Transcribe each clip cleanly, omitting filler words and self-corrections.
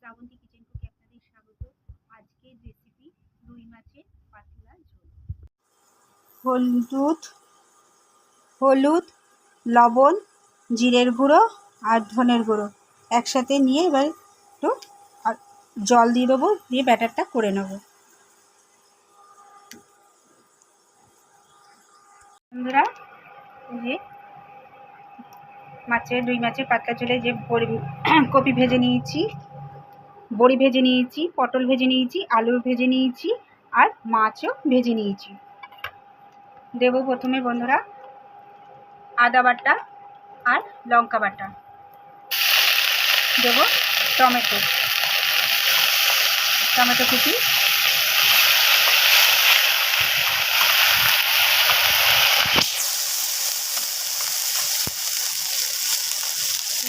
Srabanti kitchen কুকে আপনাদের স্বাগত। আজকের রেসিপি রুই মাছের পাতলা ঝোল। হলুদ, লবণ, জিরের গুঁড়ো আর ধনের গুঁড়ো একসাথে নিয়ে এবার একটু জল দিয়ে দেবো, দিয়ে ব্যাটারটা করে নেব। বন্ধুরা, যে রুই মাছের পাতলা ঝোলে যে কপি ভেজে নিয়েছি, বড়ি ভেজে নিয়েছি, পটল ভেজে নিয়েছি, আলু ভেজে নিয়েছি আর মাছও ভেজে নিয়েছি। দেব প্রথমে বন্ধুরা আদা বাটা আর লঙ্কা বাটা, দেব টমেটো কুচি,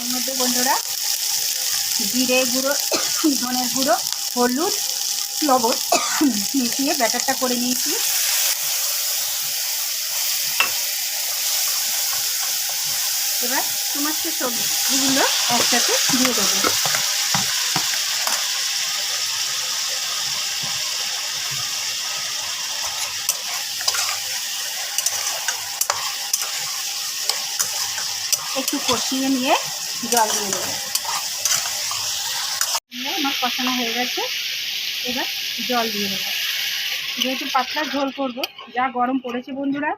এর মধ্যে বন্ধুরা জিরে গুঁড়ো, ধনের গুঁড়ো, হলুদ, লবণ মিশিয়ে ব্যাটারটা করে নিয়েছি। এবার সমস্ত সবজিগুলো একসাথে দিয়ে দেবো। একটু কষিয়ে নিয়ে জল দিয়ে দেবো। আমার কষানো হয়ে গেছে, এবার জল দিয়ে দেবো। যেহেতু পাতলা ঝোল করব, যা গরম পড়েছে বন্ধুরা,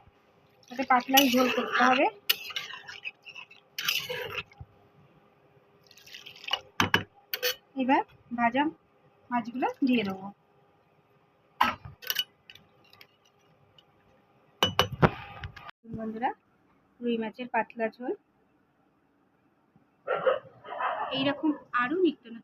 তাতে পাতলাই ঝোল করতে হবে। এবার ভাজা মাছগুলো দিয়ে দেবো। বন্ধুরা, রুই মাছের পাতলা ঝোল এইরকম আরও নিত্য নতুন